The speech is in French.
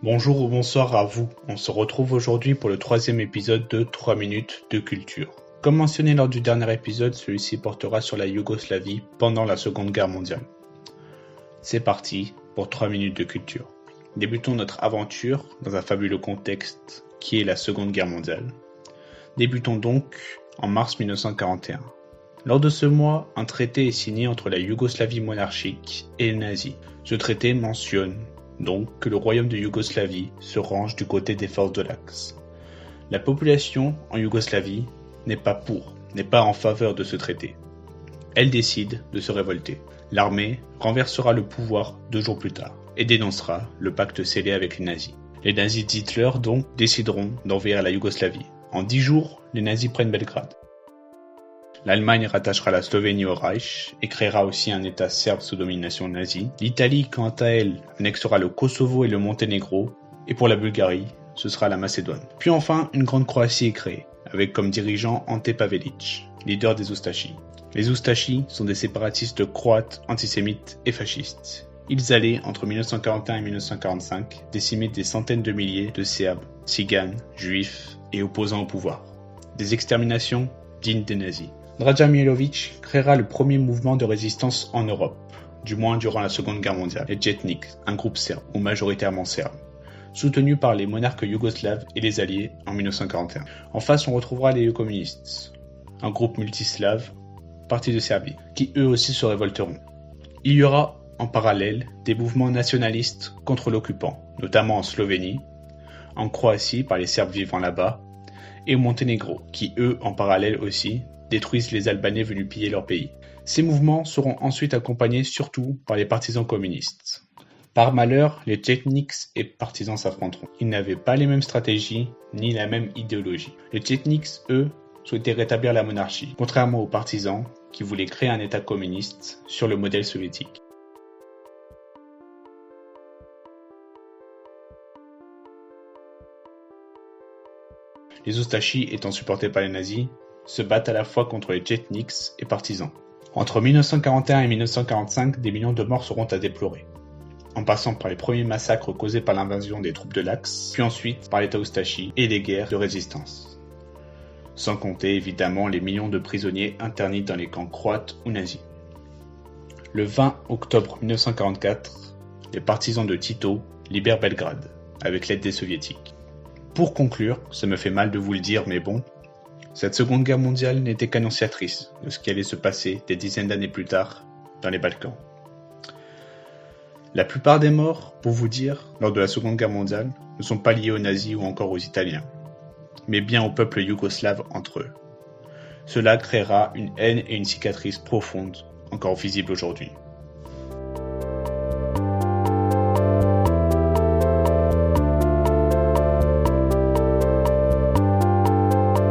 Bonjour ou bonsoir à vous, on se retrouve aujourd'hui pour le troisième épisode de 3 minutes de culture. Comme mentionné lors du dernier épisode, celui-ci portera sur la Yougoslavie pendant la Seconde Guerre mondiale. C'est parti pour 3 minutes de culture. Débutons notre aventure dans un fabuleux contexte qui est la Seconde Guerre mondiale. Débutons donc en mars 1941. Lors de ce mois, un traité est signé entre la Yougoslavie monarchique et les nazis. Ce traité mentionne donc que le royaume de Yougoslavie se range du côté des forces de l'Axe. La population en Yougoslavie n'est pas en faveur de ce traité. Elle décide de se révolter. L'armée renversera le pouvoir 2 jours plus tard et dénoncera le pacte scellé avec les nazis. Les nazis d'Hitler donc décideront d'envahir la Yougoslavie. En 10 jours, les nazis prennent Belgrade. L'Allemagne rattachera la Slovénie au Reich et créera aussi un État serbe sous domination nazie. L'Italie, quant à elle, annexera le Kosovo et le Monténégro. Et pour la Bulgarie, ce sera la Macédoine. Puis enfin, une grande Croatie est créée, avec comme dirigeant Ante Pavelić, leader des Oustachis. Les Oustachis sont des séparatistes croates, antisémites et fascistes. Ils allaient, entre 1941 et 1945, décimer des centaines de milliers de Serbes, Tziganes, Juifs et opposants au pouvoir. Des exterminations dignes des nazis. Draža Mihailović créera le premier mouvement de résistance en Europe, du moins durant la Seconde Guerre mondiale, les Jetniks, un groupe serbe, ou majoritairement serbe, soutenu par les monarques yougoslaves et les Alliés en 1941. En face, on retrouvera les communistes, un groupe multislave, parti de Serbie, qui eux aussi se révolteront. Il y aura, en parallèle, des mouvements nationalistes contre l'occupant, notamment en Slovénie, en Croatie par les Serbes vivant là-bas, et au Monténégro, qui eux, en parallèle aussi, détruisent les Albanais venus piller leur pays. Ces mouvements seront ensuite accompagnés surtout par les partisans communistes. Par malheur, les Tchetniks et partisans s'affronteront. Ils n'avaient pas les mêmes stratégies, ni la même idéologie. Les Tchetniks, eux, souhaitaient rétablir la monarchie, contrairement aux partisans qui voulaient créer un État communiste sur le modèle soviétique. Les Oustachis, étant supportés par les nazis, se battent à la fois contre les Tchetniks et partisans. Entre 1941 et 1945, des millions de morts seront à déplorer, en passant par les premiers massacres causés par l'invasion des troupes de l'Axe, puis ensuite par l'État oustachi et les guerres de résistance. Sans compter évidemment les millions de prisonniers internis dans les camps croates ou nazis. Le 20 octobre 1944, les partisans de Tito libèrent Belgrade, avec l'aide des soviétiques. Pour conclure, ça me fait mal de vous le dire, mais bon, cette Seconde Guerre mondiale n'était qu'annonciatrice de ce qui allait se passer des dizaines d'années plus tard dans les Balkans. La plupart des morts, pour vous dire, lors de la Seconde Guerre mondiale, ne sont pas liés aux nazis ou encore aux Italiens, mais bien au peuple yougoslave entre eux. Cela créera une haine et une cicatrice profonde, encore visibles aujourd'hui.